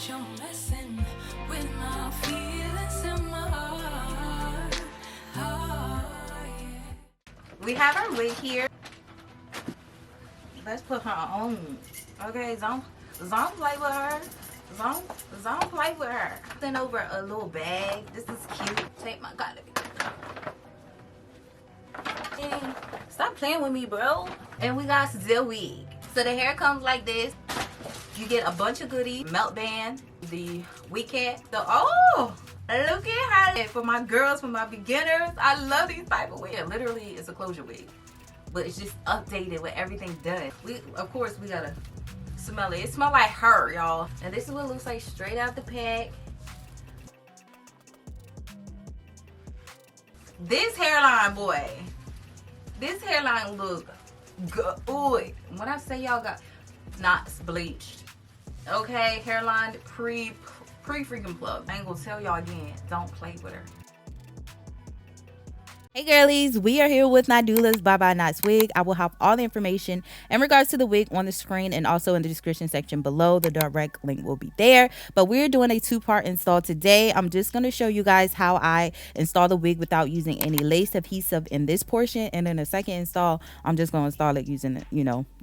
you're messing with my feelings in my heart. We have our wig here. Let's put her on. Okay, don't play with her. Don't play with her. Send over a little bag. This is cute. Take my God. And stop playing with me, bro. And we got the wig. So the hair comes like this. You get a bunch of goodies. Melt band, the wig cap. Look at how, for my girls, for my beginners, I love these type of wigs. Literally, it's a closure wig, but it's just updated with everything done. Of course, we gotta smell it. It smells like her, y'all. And this is what it looks like straight out the pack. This hairline, boy. This hairline looks good. Ooh, when I say y'all got not bleached, okay, hairline pre-freaking plug. I ain't gonna tell y'all again. Don't play with her. Hey girlies, we are here with Nadula's Bye Bye Knots wig. I will have all the information in regards to the wig on the screen and also in the description section below. The direct link will be there. But we're doing a two-part install today. I'm just going to show you guys how I install the wig without using any lace adhesive in this portion. And then the second install, I'm just going to install it using,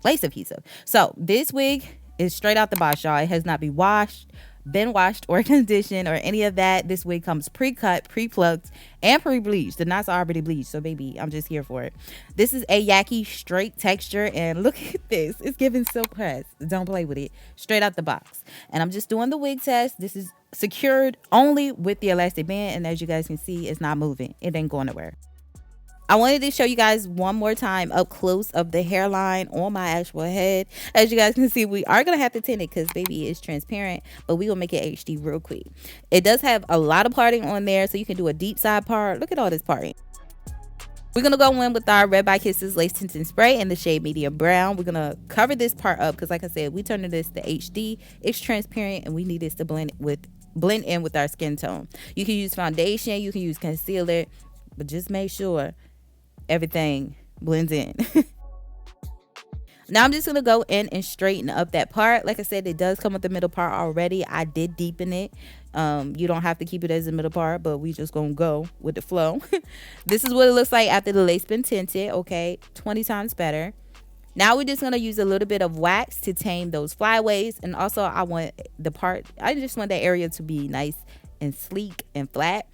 lace adhesive. So this wig is straight out the box, y'all. It has not been washed or conditioned or any of that. This wig comes pre-cut, pre-plucked, and pre-bleached. The knots are already bleached, so baby, I'm just here for it. This is a Yaki straight texture, and look at this. It's giving silk press. Don't play with it. Straight out the box. And I'm just doing the wig test. This is secured only with the elastic band, and as you guys can see, it's not moving. It ain't going nowhere. I wanted to show you guys one more time up close of the hairline on my actual head. As you guys can see, we are going to have to tint it because baby is transparent, but we will make it HD real quick. It does have a lot of parting on there, so you can do a deep side part. Look at all this parting. We're going to go in with our Red by Kisses Lace Tinting Spray in the shade medium brown. We're going to cover this part up because like I said, we turned this to HD. It's transparent and we need this to blend in with our skin tone. You can use foundation, you can use concealer, but just make sure everything blends in. Now I'm just gonna go in and straighten up that part. Like I said, it does come with the middle part already. I did deepen it. You don't have to keep it as the middle part, but we just gonna go with the flow. This is what it looks like after the lace been tinted. Okay, 20 times better. Now we're just gonna use a little bit of wax to tame those flyaways, and also I just want that area to be nice and sleek and flat.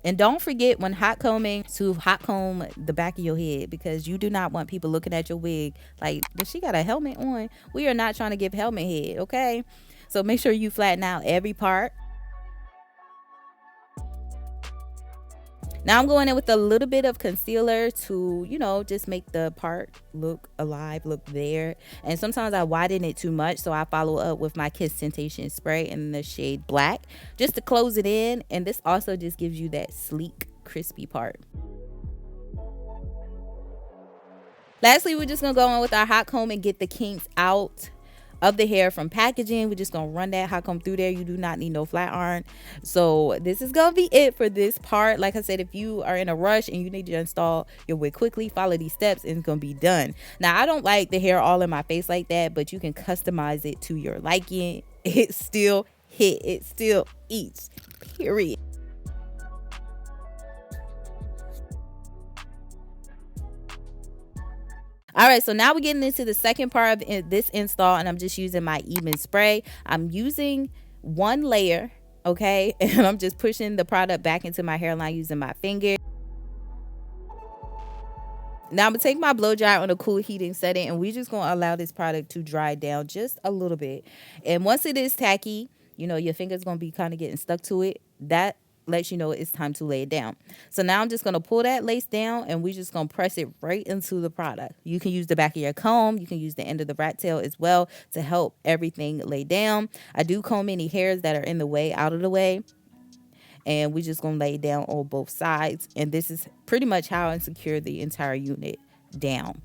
And don't forget when hot combing to hot comb the back of your head, because you do not want people looking at your wig like, does she got a helmet on? We are not trying to give helmet head, okay? So make sure you flatten out every part. Now I'm going in with a little bit of concealer to, just make the part look alive, look there. And sometimes I widen it too much, so I follow up with my Kiss Temptation spray in the shade black just to close it in. And this also just gives you that sleek, crispy part. Lastly, we're just going to go in with our hot comb and get the kinks out of the hair from packaging. We're just gonna run that hot comb through there. You do not need no flat iron. So this is gonna be it for this part. Like I said, if you are in a rush and you need to install your wig quickly, follow these steps and it's gonna be done. Now I don't like the hair all in my face like that, but you can customize it to your liking. It still eats, period. All right, so now we're getting into the second part of this install, and I'm just using my EBIN spray. I'm using one layer, okay, and I'm just pushing the product back into my hairline using my finger. Now I'm gonna take my blow dryer on a cool heating setting, and we're just gonna allow this product to dry down just a little bit. And once it is tacky, your finger's gonna be kind of getting stuck to it. That lets you know it's time to lay it down. So now I'm just going to pull that lace down, and we're just going to press it right into the product. You can use the back of your comb. You can use the end of the rat tail as well to help everything lay down. I do comb any hairs that are in the way out of the way. And we're just going to lay it down on both sides. And this is pretty much how I secure the entire unit down.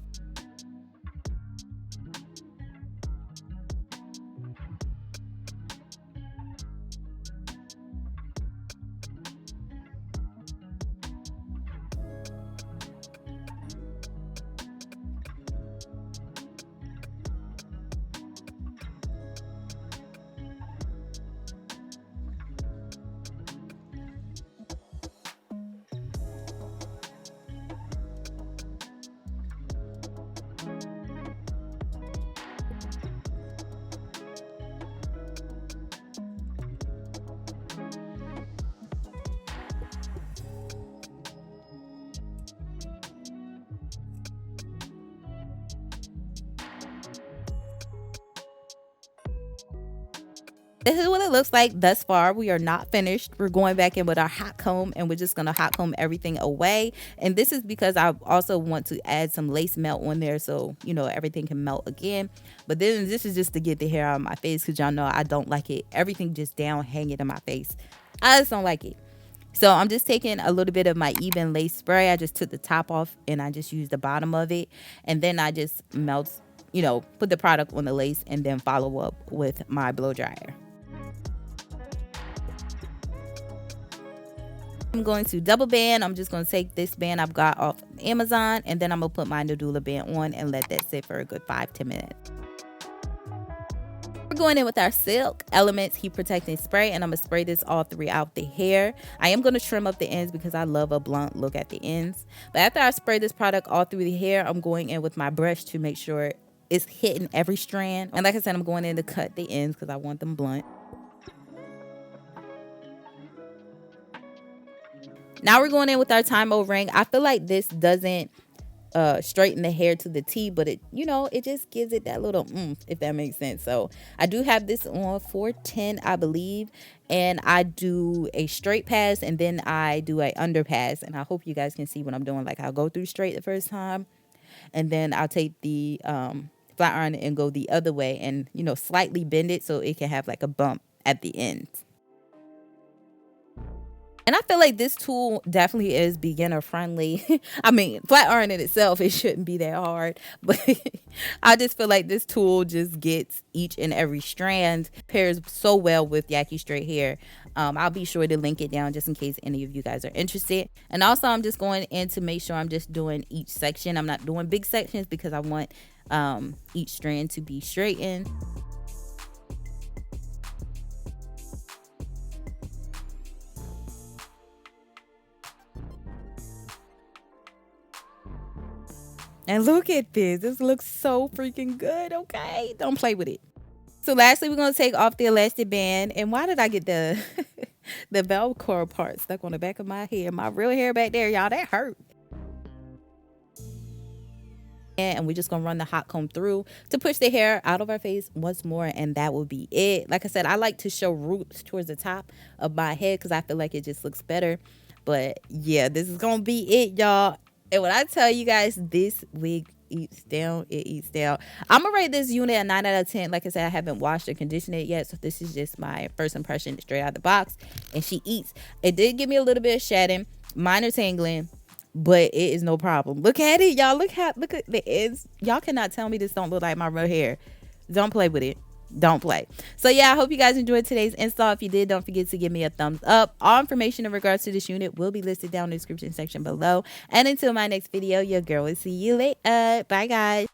This is what it looks like thus far. We are not finished. We're going back in with our hot comb and we're just going to hot comb everything away. And this is because I also want to add some lace melt on there so, you know, everything can melt again. But then this is just to get the hair out of my face because y'all know I don't like it. Everything just down hanging in my face. I just don't like it. So I'm just taking a little bit of my EBIN lace spray. I just took the top off and I just used the bottom of it. And then I just melt, you know, put the product on the lace and then follow up with my blow dryer. I'm going to double band. I'm just going to take this band I've got off Amazon and then I'm going to put my Nadula band on and let that sit for a good 5-10 minutes. We're going in with our Silk Elements Heat Protecting Spray and I'm going to spray this all throughout the hair. I am going to trim up the ends because I love a blunt look at the ends. But after I spray this product all through the hair, I'm going in with my brush to make sure it's hitting every strand. And like I said, I'm going in to cut the ends because I want them blunt. Now we're going in with our Time-O ring. I feel like this doesn't straighten the hair to the T, but it, you know, it just gives it that little if that makes sense. So I do have this on 410, I believe, and I do a straight pass and then I do a underpass, and I hope you guys can see what I'm doing. Like I'll go through straight the first time and then I'll take the flat iron and go the other way and, you know, slightly bend it so it can have like a bump at the end. And I feel like this tool definitely is beginner friendly. I mean, flat iron in itself, it shouldn't be that hard. But I just feel like this tool just gets each and every strand. Pairs so well with Yaki straight hair. I'll be sure to link it down just in case any of you guys are interested. And also I'm just going in to make sure I'm just doing each section. I'm not doing big sections because I want each strand to be straightened. And look at this. This looks so freaking good, okay? Don't play with it. So lastly, we're going to take off the elastic band. And why did I get the the Velcro part stuck on the back of my hair? My real hair back there, y'all, that hurt. And we're just going to run the hot comb through to push the hair out of our face once more. And that will be it. Like I said, I like to show roots towards the top of my head because I feel like it just looks better. But yeah, this is going to be it, y'all. And when I tell you guys this wig eats down, it eats down. I'm going to rate this unit a 9 out of 10. Like I said, I haven't washed or conditioned it yet. So this is just my first impression straight out of the box. And she eats. It did give me a little bit of shedding, minor tangling, but it is no problem. Look at it, y'all. Look at the ends. Y'all cannot tell me this don't look like my real hair. Don't play with it. Don't play. So yeah, I hope you guys enjoyed today's install. If you did, don't forget to give me a thumbs up. All information in regards to this unit will be listed down in the description section below. And until my next video, your girl will see you later. Bye guys.